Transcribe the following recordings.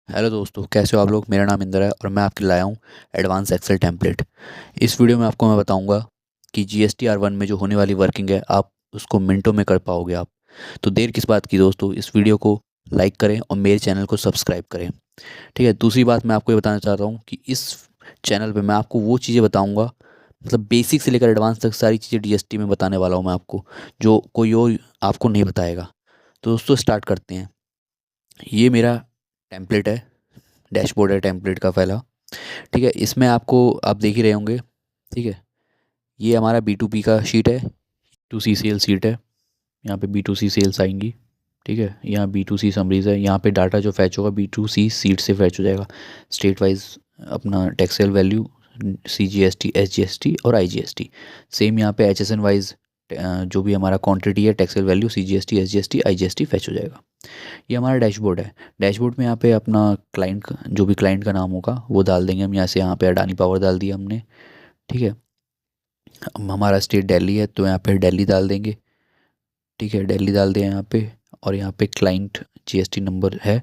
Hello दोस्तों, कैसे हो आप लोग। मेरा नाम इंदर है और मैं आपके लिए लाया हूँ एडवांस एक्सेल टेम्पलेट। इस वीडियो में आपको मैं बताऊंगा कि GSTR1 में जो होने वाली वर्किंग है आप उसको मिनटों में कर पाओगे आप। तो देर किस बात की दोस्तों, इस वीडियो को लाइक करें और मेरे चैनल को सब्सक्राइब करें। ठीक है, दूसरी बात मैं आपको ये बताना चाहता हूँ कि इस चैनल पे मैं आपको वो चीज़ें बताऊँगा, मतलब बेसिक से लेकर एडवांस तक सारी चीज़ें DST में बताने वाला हूँ मैं आपको, जो कोई और आपको नहीं बताएगा। तो दोस्तों स्टार्ट करते हैं। ये मेरा टेम्पलेट है, डैशबोर्ड है टेम्पलेट का पहला। ठीक है, इसमें आपको आप देख ही रहे होंगे। ठीक है, ये हमारा B2B का शीट है, B2C सेल शीट है। यहाँ पे B2C सेल्स आएंगी। ठीक है, यहाँ B2C समरीज है। यहाँ पे डाटा जो फैच होगा B2C सीट से फैच हो जाएगा, स्टेट वाइज अपना टैक्सेल वैल्यू, CGST, SGST और IGST। सेम यहाँ पे HSN वाइज जो भी हमारा क्वांटिटी है, taxable value, CGST, SGST, IGST fetch हो जाएगा। ये हमारा डैशबोर्ड है। डैशबोर्ड में यहाँ पे अपना क्लाइंट का जो भी क्लाइंट का नाम होगा वो डाल देंगे हम। यहाँ से यहाँ पे अडानी पावर डाल दिया हमने। ठीक है, अब हमारा स्टेट दिल्ली है तो यहाँ पे दिल्ली डाल देंगे। ठीक है, दिल्ली डाल दिया यहाँ पे। और यहाँ पे क्लाइंट GST नंबर है,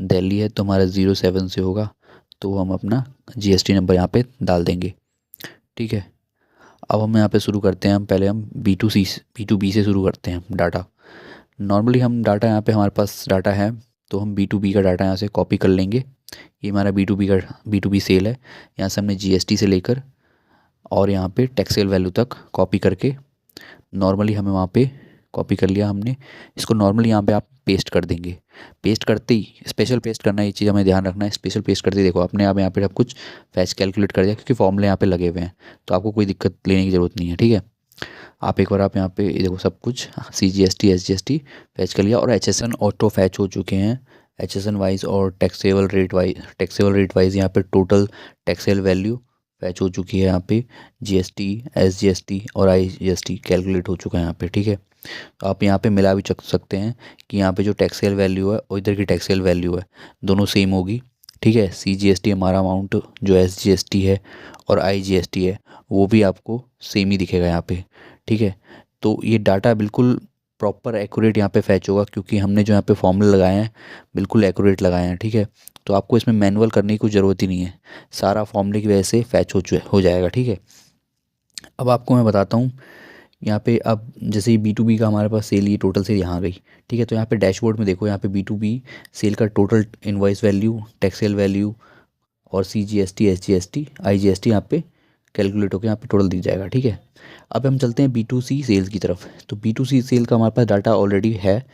दिल्ली है तो हमारा 07 से होगा, तो हम अपना GST नंबर यहाँ पे डाल देंगे। ठीक है, अब हम यहाँ पे शुरू करते हैं। हम पहले हम B2B से शुरू करते हैं डाटा। नॉर्मली हम डाटा यहाँ पे हमारे पास डाटा है, तो हम B2B का डाटा यहाँ से कॉपी कर लेंगे। ये हमारा B2B सेल है। यहाँ से हमने GST से लेकर और यहाँ पे टैक्सेल वैल्यू तक कॉपी करके नॉर्मली हमें वहाँ पे कॉपी कर लिया हमने। इसको नॉर्मली यहाँ पे आप पेस्ट कर देंगे। पेस्ट करते ही स्पेशल पेस्ट करना, ये चीज़ हमें ध्यान रखना है। स्पेशल पेस्ट करते ही देखो अपने आप यहाँ पे सब कुछ फैच कैलकुलेट कर दिया, क्योंकि फॉर्मूले यहाँ पे लगे हुए हैं, तो आपको कोई दिक्कत लेने की ज़रूरत नहीं है। ठीक है, आप एक बार आप यहाँ पे ये देखो सब कुछ CGST SGST फैच कर लिया और HSN ऑटो फैच हो चुके हैं। HSN वाइज और टैक्सेबल रेट वाइज यहाँ पे टोटल टैक्सेबल वैल्यू फैच हो चुकी है। यहाँ पे GST, SGST और IGST कैलकुलेट हो चुका है यहाँ पे। ठीक है, तो आप यहाँ पे मिला भी चक सकते हैं कि यहाँ पे जो टैक्सेबल वैल्यू है और इधर की टैक्सेबल वैल्यू है दोनों सेम होगी। ठीक है, CGST हमारा अमाउंट जो SGST है और IGST है वो भी आपको सेम ही दिखेगा यहाँ पे। ठीक है, तो ये डाटा बिल्कुल प्रॉपर एक्यूरेट यहाँ पे फैच होगा, क्योंकि हमने जो यहाँ पे फॉर्मूले लगाए हैं बिल्कुल एक्यूरेट लगाए हैं। ठीक है, तो आपको इसमें मैनुअल करने की कोई ज़रूरत ही नहीं है, सारा फॉर्मूले की वजह से फैच हो जाएगा। ठीक है, अब आपको मैं बताता हूँ यहाँ पे। अब जैसे ये B2B का हमारे पास सेल, ये टोटल सेल यहाँ आ गई। ठीक है, तो यहाँ पे डैशबोर्ड में देखो, यहाँ पे B2B सेल का टोटल इनवॉइस वैल्यू, टैक्सेल वैल्यू और CGST SGST IGST यहाँ पे कैलकुलेट होकर यहाँ पे टोटल दिख जाएगा। ठीक है, अब हम चलते हैं B2C सेल्स की तरफ। तो B2C सेल का हमारे पास डाटा ऑलरेडी है,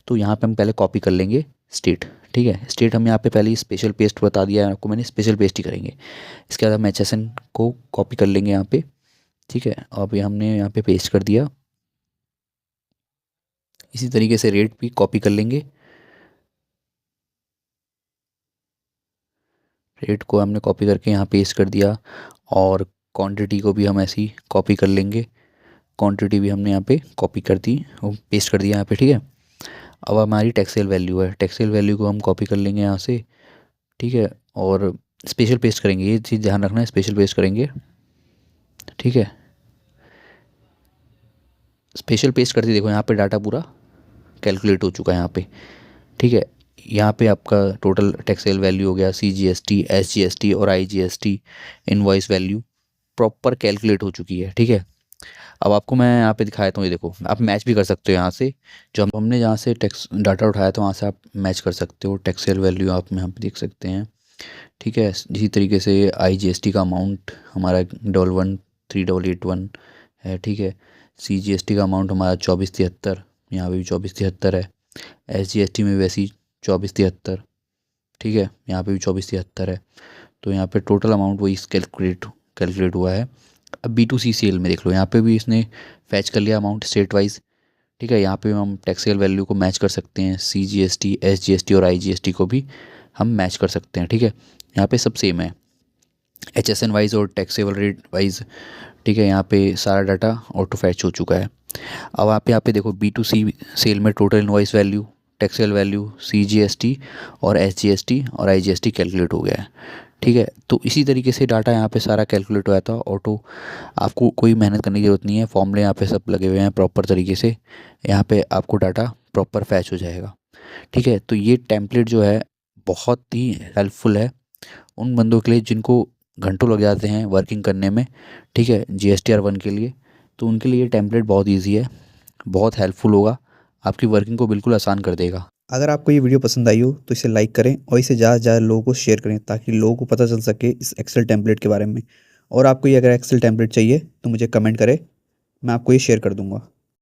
तो यहाँ पे हम पहले कॉपी कर लेंगे स्टेट। ठीक है, स्टेट हम यहाँ पे पहले ही स्पेशल पेस्ट बता दिया है आपको मैंने, स्पेशल पेस्ट ही करेंगे। इसके बाद हम HSN को कॉपी कर लेंगे यहाँ पे। ठीक है, अब ये हमने यहाँ पे पेस्ट कर दिया। इसी तरीके से रेट भी कॉपी कर लेंगे। रेट को हमने कॉपी करके यहाँ पेस्ट कर दिया और क्वांटिटी को भी हम ऐसे ही कॉपी कर लेंगे। क्वांटिटी भी हमने यहाँ पे कॉपी कर दी और पेस्ट कर दिया यहाँ पे। ठीक है, अब हमारी टैक्सेल वैल्यू है, टैक्सेल वैल्यू को हम कॉपी कर लेंगे यहाँ से। ठीक है, और स्पेशल पेस्ट करेंगे, ये चीज़ ध्यान रखना है, स्पेशल पेस्ट करेंगे। ठीक है, स्पेशल पेस्ट करते देखो यहाँ पे डाटा पूरा कैलकुलेट हो चुका है यहाँ पे। ठीक है, यहाँ पे आपका टोटल टैक्सेल वैल्यू हो गया, CGST SGST और IGST invoice value proper calculate हो चुकी है। ठीक है, अब आपको मैं यहाँ पे दिखाया हूँ, ये देखो आप मैच भी कर सकते हो यहाँ से। जो हमने जहाँ से टैक्स डाटा उठाया था वहाँ से आप मैच कर सकते हो। टैक्सेल वैल्यू आप यहाँ पे देख सकते हैं। ठीक है, इसी तरीके से IGST का अमाउंट हमारा 113,881 है। ठीक है, CGST का अमाउंट हमारा 2473, यहाँ पे भी 2473 है। SGST में वैसी 2473। ठीक है, यहाँ पे भी 2473 है। तो यहाँ पे टोटल अमाउंट वही कैलकुलेट हुआ है। अब B2C सेल में देख लो, यहाँ पे भी इसने फैच कर लिया अमाउंट स्टेट वाइज। ठीक है, यहाँ पे हम टैक्सेबल वैल्यू को मैच कर सकते हैं, CGST SGST और IGST को भी हम मैच कर सकते हैं। ठीक है, यहाँ पे सब सेम है, HSN वाइज और टैक्सेबल रेट वाइज। ठीक है, यहाँ पे सारा डाटा ऑटो फैच हो चुका है। अब आप यहाँ पे देखो B2C सेल में total invoice value, taxable value, CGST और SGST और IGST कैलकुलेट हो गया है। ठीक है, तो इसी तरीके से डाटा यहाँ पे सारा कैलकुलेट हुआ था ऑटो। आपको कोई मेहनत करने की ज़रूरत नहीं है, फॉर्मूले यहाँ पे सब लगे हुए हैं प्रॉपर तरीके से। यहाँ पे आपको डाटा प्रॉपर फैच हो जाएगा। ठीक है, तो ये टेम्पलेट जो है बहुत ही हेल्पफुल है उन बंदों के लिए जिनको घंटों लग जाते हैं वर्किंग करने में, ठीक है, GSTR1 के लिए। तो उनके लिए ये टेम्पलेट बहुत ईजी है, बहुत हेल्पफुल होगा, आपकी वर्किंग को बिल्कुल आसान कर देगा। अगर आपको ये वीडियो पसंद आई हो तो इसे लाइक करें और इसे ज़्यादा से ज़्यादा लोगों को शेयर करें ताकि लोगों को पता चल सके इस एक्सेल टेम्पलेट के बारे में। और आपको ये अगर एक्सेल टेम्पलेट चाहिए तो मुझे कमेंट करें, मैं आपको ये शेयर कर दूंगा।